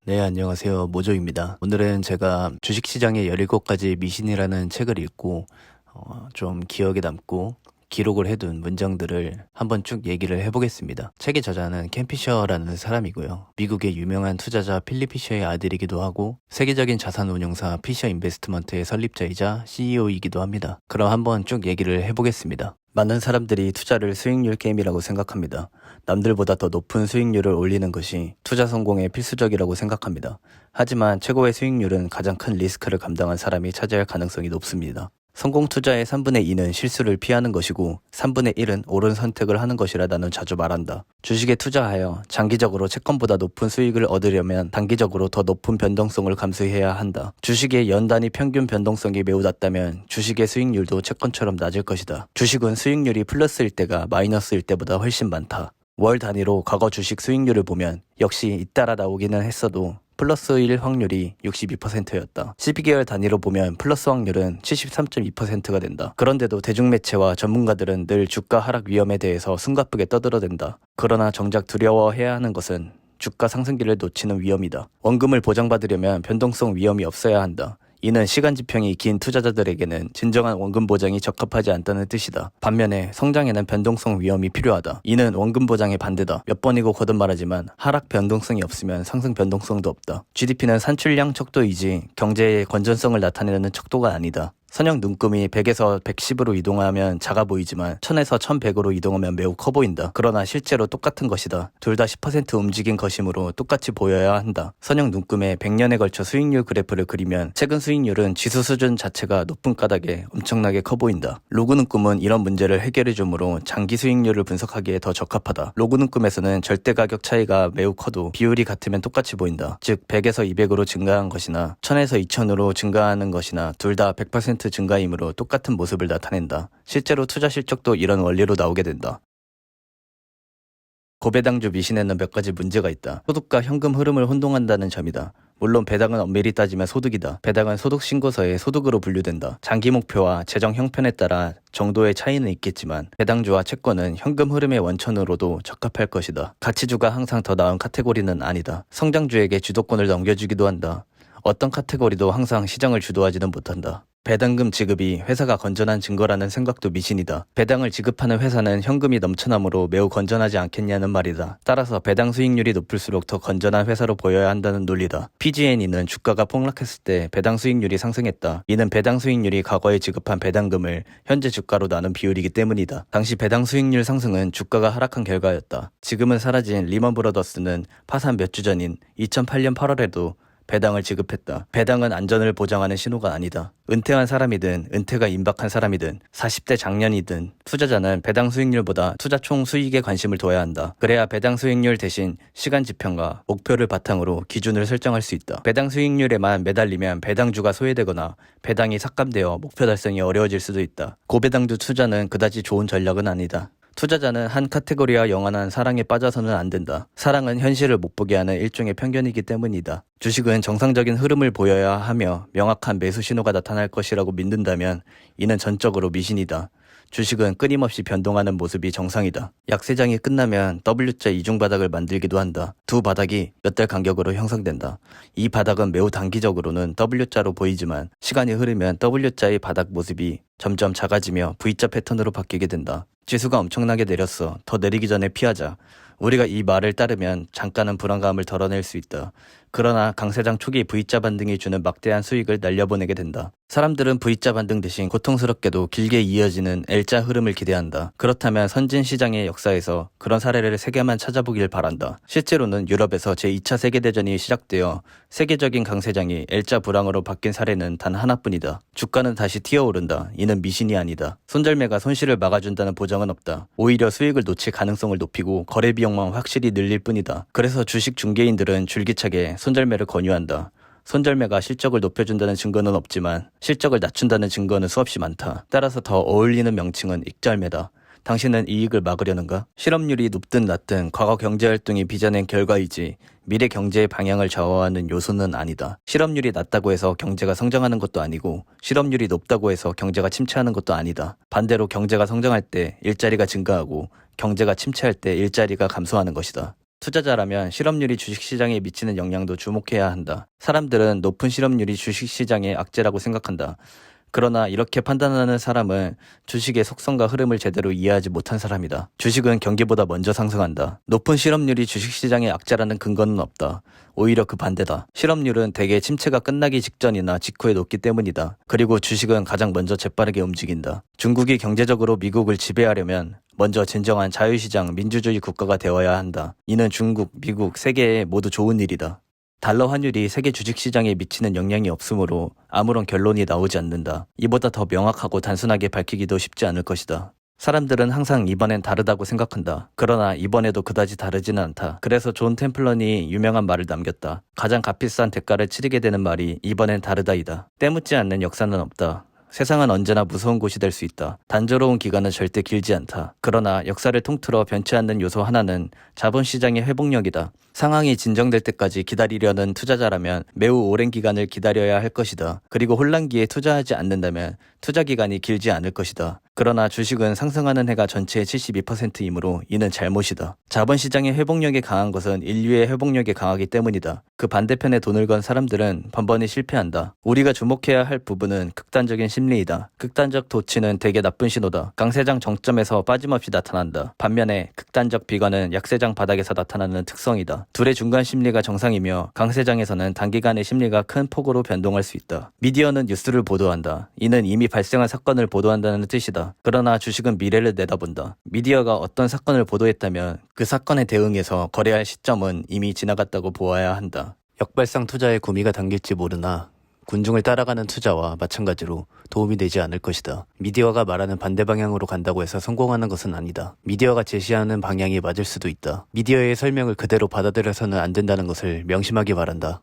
네, 안녕하세요. 모조입니다. 오늘은 제가 주식시장의 17가지 미신이라는 책을 읽고 좀 기억에 남고 기록을 해둔 문장들을 한번 쭉 얘기를 해보겠습니다. 책의 저자는 켄 피셔라는 사람이고요. 미국의 유명한 투자자 필립 피셔의 아들이기도 하고 세계적인 자산운용사 피셔 인베스트먼트의 설립자이자 CEO이기도 합니다. 그럼 한번 쭉 얘기를 해보겠습니다. 많은 사람들이 투자를 수익률 게임이라고 생각합니다. 남들보다 더 높은 수익률을 올리는 것이 투자 성공에 필수적이라고 생각합니다. 하지만 최고의 수익률은 가장 큰 리스크를 감당한 사람이 차지할 가능성이 높습니다. 성공 투자의 3분의 2는 실수를 피하는 것이고 3분의 1은 옳은 선택을 하는 것이라 나는 자주 말한다. 주식에 투자하여 장기적으로 채권보다 높은 수익을 얻으려면 단기적으로 더 높은 변동성을 감수해야 한다. 주식의 연 단위 평균 변동성이 매우 낮다면 주식의 수익률도 채권처럼 낮을 것이다. 주식은 수익률이 플러스일 때가 마이너스일 때보다 훨씬 많다. 월 단위로 과거 주식 수익률을 보면 역시 잇따라 나오기는 했어도 플러스일 확률이 62%였다. 12개월 단위로 보면 플러스 확률은 73.2%가 된다. 그런데도 대중매체와 전문가들은 늘 주가 하락 위험에 대해서 숨가쁘게 떠들어댄다. 그러나 정작 두려워해야 하는 것은 주가 상승기를 놓치는 위험이다. 원금을 보장받으려면 변동성 위험이 없어야 한다. 이는 시간 지평이 긴 투자자들에게는 진정한 원금 보장이 적합하지 않다는 뜻이다. 반면에 성장에는 변동성 위험이 필요하다. 이는 원금 보장의 반대다. 몇 번이고 거듭말하지만 하락 변동성이 없으면 상승 변동성도 없다. GDP는 산출량 척도이지 경제의 건전성을 나타내는 척도가 아니다. 선형 눈금이 100에서 110으로 이동하면 작아 보이지만 1000에서 1100으로 이동하면 매우 커 보인다. 그러나 실제로 똑같은 것이다. 둘 다 10% 움직인 것이므로 똑같이 보여야 한다. 선형 눈금의 100년에 걸쳐 수익률 그래프를 그리면 최근 수익률은 지수 수준 자체가 높은 까닭에 엄청나게 커 보인다. 로그 눈금은 이런 문제를 해결해 주므로 장기 수익률을 분석하기에 더 적합하다. 로그 눈금에서는 절대 가격 차이가 매우 커도 비율이 같으면 똑같이 보인다. 즉 100에서 200으로 증가한 것이나 1000에서 2000으로 증가하는 것이나 둘 다 100% 증가이므로 똑같은 모습을 나타낸다. 실제로 투자 실적도 이런 원리로 나오게 된다. 고배당주 미신에는 몇 가지 문제가 있다. 소득과 현금 흐름을 혼동한다는 점이다. 물론 배당은 엄밀히 따지면 소득이다. 배당은 소득신고서에 소득으로 분류된다. 장기 목표와 재정 형편에 따라 정도의 차이는 있겠지만 배당주와 채권은 현금 흐름의 원천으로도 적합할 것이다. 가치주가 항상 더 나은 카테고리는 아니다. 성장주에게 주도권을 넘겨주기도 한다. 어떤 카테고리도 항상 시장을 주도하지는 못한다. 배당금 지급이 회사가 건전한 증거라는 생각도 미신이다. 배당을 지급하는 회사는 현금이 넘쳐나므로 매우 건전하지 않겠냐는 말이다. 따라서 배당 수익률이 높을수록 더 건전한 회사로 보여야 한다는 논리다. PG&E는 주가가 폭락했을 때 배당 수익률이 상승했다. 이는 배당 수익률이 과거에 지급한 배당금을 현재 주가로 나눈 비율이기 때문이다. 당시 배당 수익률 상승은 주가가 하락한 결과였다. 지금은 사라진 리먼 브러더스는 파산 몇 주 전인 2008년 8월에도 배당을 지급했다. 배당은 안전을 보장하는 신호가 아니다. 은퇴한 사람이든 은퇴가 임박한 사람이든 40대 장년이든 투자자는 배당 수익률보다 투자 총 수익에 관심을 둬야 한다. 그래야 배당 수익률 대신 시간 지평과 목표를 바탕으로 기준을 설정할 수 있다. 배당 수익률에만 매달리면 배당주가 소외되거나 배당이 삭감되어 목표 달성이 어려워질 수도 있다. 고배당주 투자는 그다지 좋은 전략은 아니다. 투자자는 한 카테고리와 영원한 사랑에 빠져서는 안 된다. 사랑은 현실을 못 보게 하는 일종의 편견이기 때문이다. 주식은 정상적인 흐름을 보여야 하며 명확한 매수 신호가 나타날 것이라고 믿는다면 이는 전적으로 미신이다. 주식은 끊임없이 변동하는 모습이 정상이다. 약세장이 끝나면 W자 이중바닥을 만들기도 한다. 두 바닥이 몇 달 간격으로 형성된다. 이 바닥은 매우 단기적으로는 W자로 보이지만 시간이 흐르면 W자의 바닥 모습이 점점 작아지며 V자 패턴으로 바뀌게 된다. 지수가 엄청나게 내렸어. 더 내리기 전에 피하자. 우리가 이 말을 따르면 잠깐은 불안감을 덜어낼 수 있다. 그러나 강세장 초기 V자 반등이 주는 막대한 수익을 날려보내게 된다. 사람들은 V자 반등 대신 고통스럽게도 길게 이어지는 L자 흐름을 기대한다. 그렇다면 선진 시장의 역사에서 그런 사례를 3개만 찾아보길 바란다. 실제로는 유럽에서 제2차 세계대전이 시작되어 세계적인 강세장이 L자 불황으로 바뀐 사례는 단 하나뿐이다. 주가는 다시 튀어오른다. 이는 미신이 아니다. 손절매가 손실을 막아준다는 보장은 없다. 오히려 수익을 놓칠 가능성을 높이고 거래 비용만 확실히 늘릴 뿐이다. 그래서 주식 중개인들은 줄기차게 손절매를 권유한다. 손절매가 실적을 높여준다는 증거는 없지만 실적을 낮춘다는 증거는 수없이 많다. 따라서 더 어울리는 명칭은 익절매다. 당신은 이익을 막으려는가? 실업률이 높든 낮든 과거 경제활동이 빚어낸 결과이지 미래 경제의 방향을 좌우하는 요소는 아니다. 실업률이 낮다고 해서 경제가 성장하는 것도 아니고 실업률이 높다고 해서 경제가 침체하는 것도 아니다. 반대로 경제가 성장할 때 일자리가 증가하고 경제가 침체할 때 일자리가 감소하는 것이다. 투자자라면 실업률이 주식시장에 미치는 영향도 주목해야 한다. 사람들은 높은 실업률이 주식시장의 악재라고 생각한다. 그러나 이렇게 판단하는 사람은 주식의 속성과 흐름을 제대로 이해하지 못한 사람이다. 주식은 경기보다 먼저 상승한다. 높은 실업률이 주식시장의 악재라는 근거는 없다. 오히려 그 반대다. 실업률은 대개 침체가 끝나기 직전이나 직후에 높기 때문이다. 그리고 주식은 가장 먼저 재빠르게 움직인다. 중국이 경제적으로 미국을 지배하려면 먼저 진정한 자유시장 민주주의 국가가 되어야 한다. 이는 중국, 미국, 세계에 모두 좋은 일이다. 달러 환율이 세계 주식시장에 미치는 영향이 없으므로 아무런 결론이 나오지 않는다. 이보다 더 명확하고 단순하게 밝히기도 쉽지 않을 것이다. 사람들은 항상 이번엔 다르다고 생각한다. 그러나 이번에도 그다지 다르지는 않다. 그래서 존 템플런이 유명한 말을 남겼다. 가장 값비싼 대가를 치르게 되는 말이 이번엔 다르다이다. 때묻지 않는 역사는 없다. 세상은 언제나 무서운 곳이 될 수 있다. 단조로운 기간은 절대 길지 않다. 그러나 역사를 통틀어 변치 않는 요소 하나는 자본시장의 회복력이다. 상황이 진정될 때까지 기다리려는 투자자라면 매우 오랜 기간을 기다려야 할 것이다. 그리고 혼란기에 투자하지 않는다면 투자 기간이 길지 않을 것이다. 그러나 주식은 상승하는 해가 전체의 72%이므로 이는 잘못이다. 자본시장의 회복력이 강한 것은 인류의 회복력이 강하기 때문이다. 그 반대편에 돈을 건 사람들은 번번이 실패한다. 우리가 주목해야 할 부분은 극단적인 심리이다. 극단적 도치는 대개 나쁜 신호다. 강세장 정점에서 빠짐없이 나타난다. 반면에 극단적 비관은 약세장 바닥에서 나타나는 특성이다. 둘의 중간 심리가 정상이며 강세장에서는 단기간의 심리가 큰 폭으로 변동할 수 있다. 미디어는 뉴스를 보도한다. 이는 이미 발생한 사건을 보도한다는 뜻이다. 그러나 주식은 미래를 내다본다. 미디어가 어떤 사건을 보도했다면 그 사건에 대응해서 거래할 시점은 이미 지나갔다고 보아야 한다. 역발상 투자에 구미가 당길지 모르나 군중을 따라가는 투자와 마찬가지로 도움이 되지 않을 것이다. 미디어가 말하는 반대 방향으로 간다고 해서 성공하는 것은 아니다. 미디어가 제시하는 방향이 맞을 수도 있다. 미디어의 설명을 그대로 받아들여서는 안 된다는 것을 명심하기 바란다.